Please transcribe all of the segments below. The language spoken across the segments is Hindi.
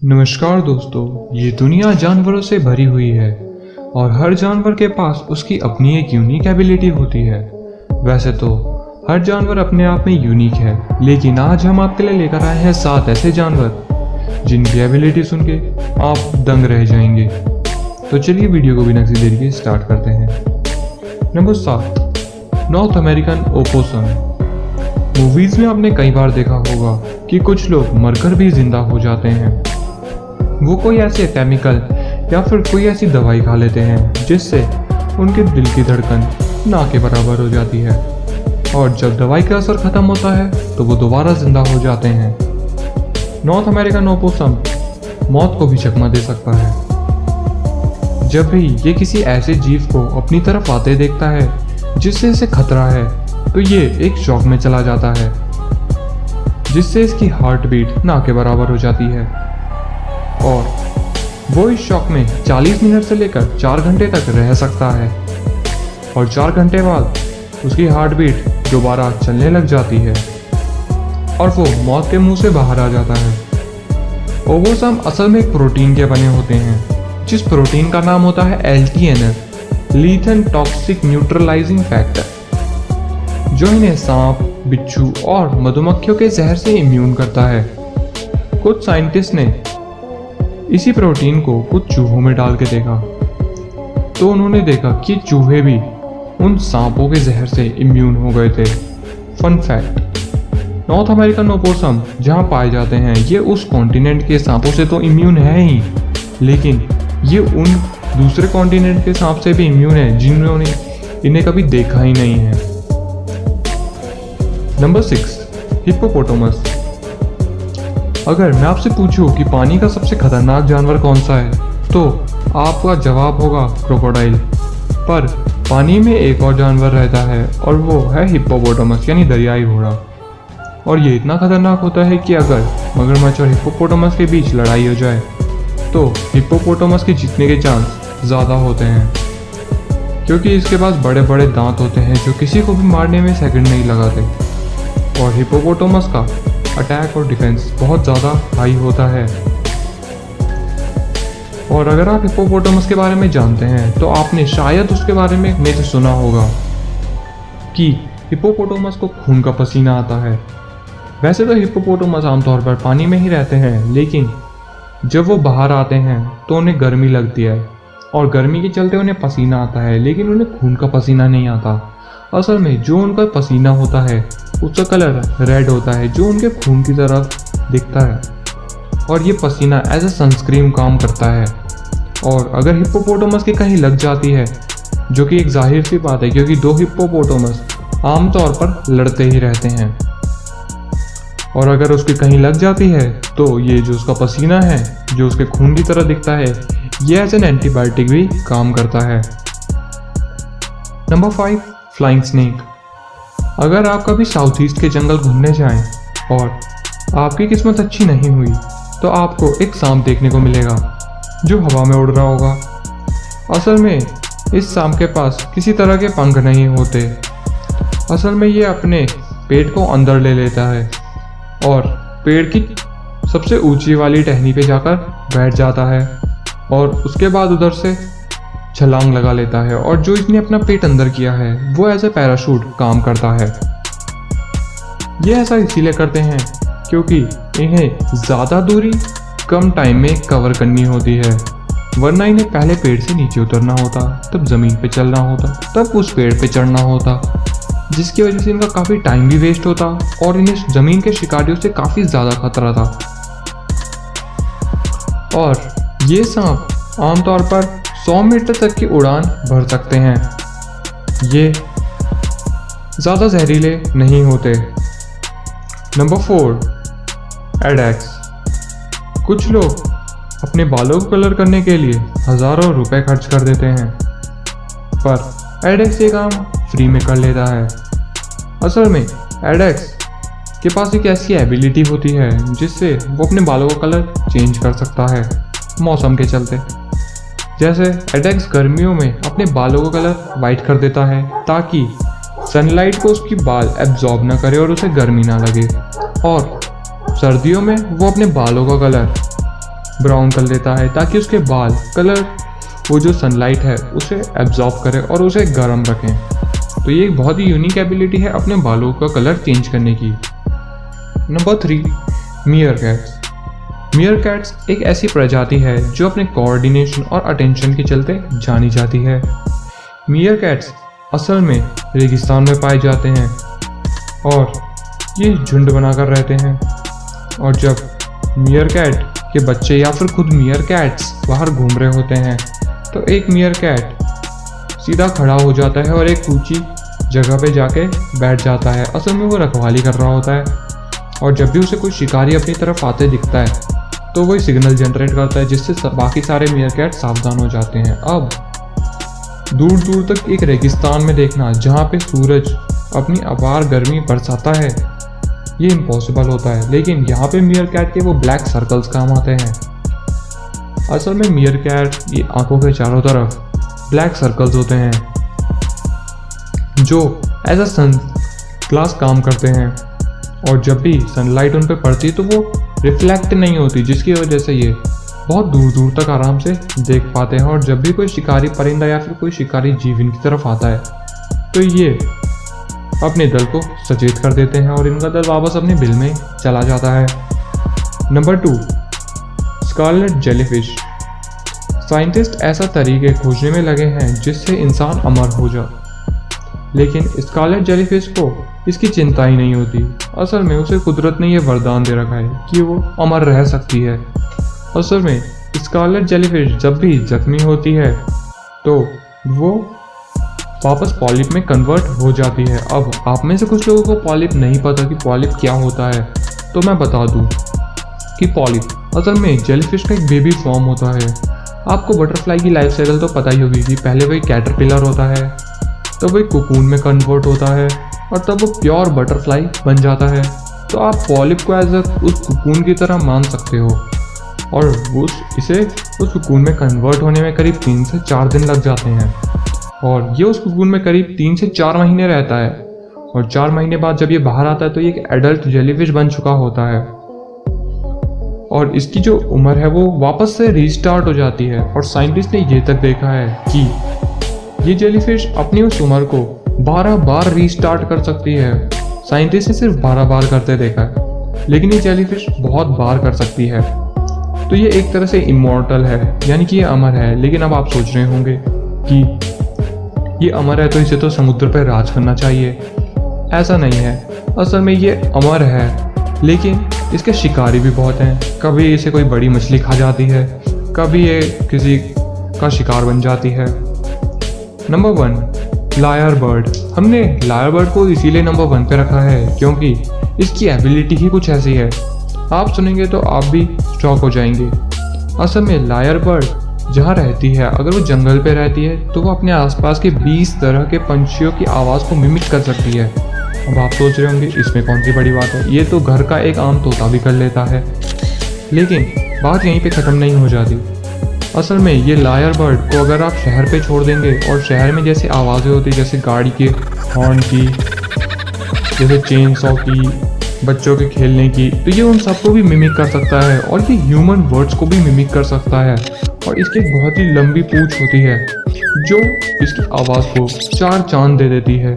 नमस्कार दोस्तों, ये दुनिया जानवरों से भरी हुई है और हर जानवर के पास उसकी अपनी एक यूनिक एबिलिटी होती है। वैसे तो हर जानवर अपने आप में यूनिक है, लेकिन आज हम आपके लिए लेकर आए हैं 7 ऐसे जानवर जिनकी एबिलिटी सुन के आप दंग रह जाएंगे। तो चलिए वीडियो को बिना किसी देरी के स्टार्ट करते हैं। Number 7, north American opossum. Movies में आपने कई बार देखा होगा कि कुछ लोग मरकर भी जिंदा हो जाते हैं। वो कोई ऐसे केमिकल या फिर कोई ऐसी दवाई खा लेते हैं जिससे उनके दिल की धड़कन ना के बराबर हो जाती है, और जब दवाई का असर खत्म होता है तो वो दोबारा जिंदा हो जाते हैं। नॉर्थ अमेरिकन ओपोसम मौत को भी चकमा दे सकता है। जब भी ये किसी ऐसे जीव को अपनी तरफ आते देखता है जिससे इसे खतरा है, तो ये एक शॉक में चला जाता है जिससे इसकी हार्ट बीट ना के बराबर हो जाती है, और वो इस शॉक में 40 मिनट से लेकर 4 घंटे तक रह सकता है, और 4 घंटे बाद उसकी हार्ट बीट दोबारा चलने लग जाती है और वो मौत के मुंह से बाहर आ जाता है। ओपोसम असल में एक प्रोटीन के बने होते हैं, जिस प्रोटीन का नाम होता है LTNF, lethal toxic neutralising factor, जो इन्हें सांप, बिच्छू और मधुमक्खियों के जहर से इम्यून करता है। कुछ साइंटिस्ट ने इसी प्रोटीन को कुछ चूहों में डाल के देखा, तो उन्होंने देखा कि चूहे भी उन सांपों के जहर से इम्यून हो गए थे। Fun fact, North American opossum जहां पाए जाते हैं, ये उस कॉन्टिनेंट के सांपों से तो इम्यून है ही, लेकिन ये उन दूसरे कॉन्टिनेंट के सांप से भी इम्यून है जिन्होंने इन्हें कभी देखा ही नहीं है। Number 6, hippopotamus. अगर मैं आपसे पूछूं कि पानी का सबसे खतरनाक जानवर कौन सा है, तो आपका जवाब होगा क्रोकोडाइल। पर पानी में एक और जानवर रहता है और वो है हिप्पोपोटामस यानी दरियाई घोड़ा। और ये इतना खतरनाक होता है कि अगर मगरमच्छ और हिप्पोपोटामस के बीच लड़ाई हो जाए तो हिप्पोपोटामस के जीतने के चांस ज़्यादा होते हैं, क्योंकि इसके पास बड़े बड़े दांत होते हैं जो किसी को भी मारने में सेकंड नहीं लगाते, और हिप्पोपोटामस का अटैक और डिफेंस बहुत ज़्यादा हाई होता है। और अगर आप हिप्पोपोटामस के बारे में जानते हैं तो आपने शायद उसके बारे में मेरे से सुना होगा कि हिप्पोपोटामस को खून का पसीना आता है। वैसे तो हिप्पोपोटामस आमतौर पर पानी में ही रहते हैं, लेकिन जब वो बाहर आते हैं तो उन्हें गर्मी लगती है, और गर्मी के चलते उन्हें पसीना आता है, लेकिन उन्हें खून का पसीना नहीं आता। असल में जो उनका पसीना होता है उसका कलर रेड होता है, जो उनके खून की तरह दिखता है, और ये पसीना एज ए सनस्क्रीन काम करता है। और अगर हिप्पोपोटामस की कहीं लग जाती है, जो कि एक जाहिर सी बात है क्योंकि 2 हिप्पोपोटामस आमतौर पर लड़ते ही रहते हैं, और अगर उसकी कहीं लग जाती है तो ये जो उसका पसीना है, जो उसके खून की तरह दिखता है, ये एज एन एंटीबायोटिक भी काम करता है। Number 5, flying snake. अगर आप कभी साउथ ईस्ट के जंगल घूमने जाएं और आपकी किस्मत अच्छी नहीं हुई, तो आपको एक सांप देखने को मिलेगा जो हवा में उड़ रहा होगा। असल में इस सांप के पास किसी तरह के पंख नहीं होते। असल में ये अपने पेट को अंदर ले लेता है और पेड़ की सबसे ऊंची वाली टहनी पे जाकर बैठ जाता है, और उसके बाद उधर से छलांग लगा लेता है, और जो इसने अपना पेट अंदर किया है वो एज ए पैराशूट काम करता है। ये ऐसा इसीलिए करते हैं क्योंकि इन्हें ज़्यादा दूरी कम टाइम में कवर करनी होती है, वरना इन्हें पहले पेड़ से नीचे उतरना होता, तब ज़मीन पे चलना होता, तब उस पेड़ पे चढ़ना होता, जिसकी वजह से इनका काफ़ी टाइम भी वेस्ट होता और इन्हें ज़मीन के शिकारियों से काफ़ी ज़्यादा खतरा था। और ये सांप आमतौर पर 100 मीटर तक की उड़ान भर सकते हैं। ये ज़्यादा जहरीले नहीं होते। नंबर 4, एडेक्स। कुछ लोग अपने बालों को कलर करने के लिए हज़ारों रुपए खर्च कर देते हैं, पर एडेक्स ये काम फ्री में कर लेता है। असल में एडेक्स के पास एक ऐसी एबिलिटी होती है जिससे वो अपने बालों का कलर चेंज कर सकता है मौसम के चलते। जैसे एडेक्स गर्मियों में अपने बालों का कलर वाइट कर देता है ताकि सनलाइट को उसकी बाल एब्जॉर्ब ना करे और उसे गर्मी ना लगे, और सर्दियों में वो अपने बालों का कलर ब्राउन कर देता है ताकि उसके बाल कलर वो जो सनलाइट है उसे एब्जॉर्ब करे और उसे गर्म रखें। तो ये एक बहुत ही यूनिक एबिलिटी है अपने बालों का कलर चेंज करने की। नंबर 3, मीयरकैट्स। मीयरकैट्स एक ऐसी प्रजाति है जो अपने कोऑर्डिनेशन और अटेंशन के चलते जानी जाती है। मीयरकैट्स असल में रेगिस्तान में पाए जाते हैं और ये झुंड बनाकर रहते हैं। और जब मीयरकैट के बच्चे या फिर खुद मीयरकैट्स बाहर घूम रहे होते हैं तो एक मीयरकैट सीधा खड़ा हो जाता है और एक ऊंची जगह पे जाके बैठ जाता है। असल में वो रखवाली कर रहा होता है और जब भी उसे कोई शिकारी अपनी तरफ आते दिखता है तो वही सिग्नल जनरेट करता है जिससे बाकी सारे मीयरकैट सावधान हो जाते हैं। अब दूर दूर तक एक रेगिस्तान में देखना जहाँ पे सूरज अपनी अपार गर्मी बरसाता है ये इम्पॉसिबल होता है, लेकिन यहाँ पे मीयरकैट के वो ब्लैक सर्कल्स काम आते हैं। असल में मीयरकैट की आंखों के चारों तरफ ब्लैक सर्कल्स होते हैं जो एज अ सन ग्लास काम करते हैं और जब भी सनलाइट उन पर पड़ती है तो वो रिफ्लेक्ट नहीं होती, जिसकी वजह से ये बहुत दूर दूर तक आराम से देख पाते हैं। और जब भी कोई शिकारी परिंदा या फिर कोई शिकारी जीव इनकी तरफ आता है तो ये अपने दल को सचेत कर देते हैं और इनका दल वापस अपने बिल में चला जाता है। Number 2, Scarlett jellyfish. साइंटिस्ट ऐसा तरीके खोजने में लगे हैं जिससे इंसान अमर हो जाए, लेकिन स्कारलेट जेलीफिश को इसकी चिंता ही नहीं होती। असल में उसे कुदरत ने यह वरदान दे रखा है कि वो अमर रह सकती है। असल में स्कारलेट जेलीफिश जब भी जख्मी होती है तो वो वापस पॉलिप में कन्वर्ट हो जाती है। अब आप में से कुछ लोगों को पॉलिप नहीं पता कि पॉलिप क्या होता है, तो मैं बता दूं कि पॉलिप असल में जेलीफिश का एक बेबी फॉर्म होता है। आपको बटरफ्लाई की लाइफ साइकिल तो पता ही होगी कि पहले वही कैटरपिलर होता है, तब वही कोकून में कन्वर्ट होता है और तब वो प्योर बटरफ्लाई बन जाता है। तो आप पॉलिप को एज उस कोकून की तरह मान सकते हो और उस कोकून में कन्वर्ट होने में करीब 3 से 4 दिन लग जाते हैं और ये उस कोकून में करीब 3 से 4 महीने रहता है और 4 महीने बाद जब ये बाहर आता है तो ये एक एडल्ट जेलीफिश बन चुका होता है और इसकी जो उम्र है वो वापस से रीस्टार्ट हो जाती है। और साइंटिस्ट ने ये तक देखा है कि ये जेलीफिश अपनी उस उम्र को 12 बार रीस्टार्ट कर सकती है। साइंटिस्ट ने सिर्फ 12 बार करते देखा है, लेकिन ये जेलीफिश बहुत बार कर सकती है। तो ये एक तरह से इमॉर्टल है, यानी कि ये अमर है। लेकिन अब आप सोच रहे होंगे कि ये अमर है तो इसे तो समुद्र पर राज करना चाहिए। ऐसा नहीं है, असल में ये अमर है लेकिन इसके शिकारी भी बहुत हैं। कभी इसे कोई बड़ी मछली खा जाती है, कभी ये किसी का शिकार बन जाती है। Number 1, lyre bird. हमने लायर बर्ड को इसीलिए नंबर 1 पे रखा है क्योंकि इसकी एबिलिटी ही कुछ ऐसी है, आप सुनेंगे तो आप भी शॉक हो जाएंगे। असल में लायर बर्ड जहाँ रहती है, अगर वो जंगल पे रहती है तो वो अपने आसपास के 20 तरह के पंछियों की आवाज़ को मिमिक कर सकती है। अब आप सोच रहे होंगे इसमें कौन सी बड़ी बात है, ये तो घर का एक आम तोता भी कर लेता है। लेकिन बात यहीं पे ख़त्म नहीं हो जाती। असल में ये लायर बर्ड को अगर आप शहर पे छोड़ देंगे और शहर में जैसे आवाज़ें होती जैसे गाड़ी के हॉर्न की, जैसे चेन सॉ की, बच्चों के खेलने की, तो ये उन सबको भी मिमिक कर सकता है और ये ह्यूमन वर्ड्स को भी मिमिक कर सकता है। और इसकी एक बहुत ही लंबी पूंछ होती है जो इसकी आवाज़ को 4 चांद दे देती है।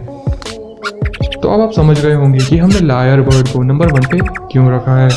तो अब आप समझ गए होंगे कि हमने लायर बर्ड को नंबर 1 पे क्यों रखा है।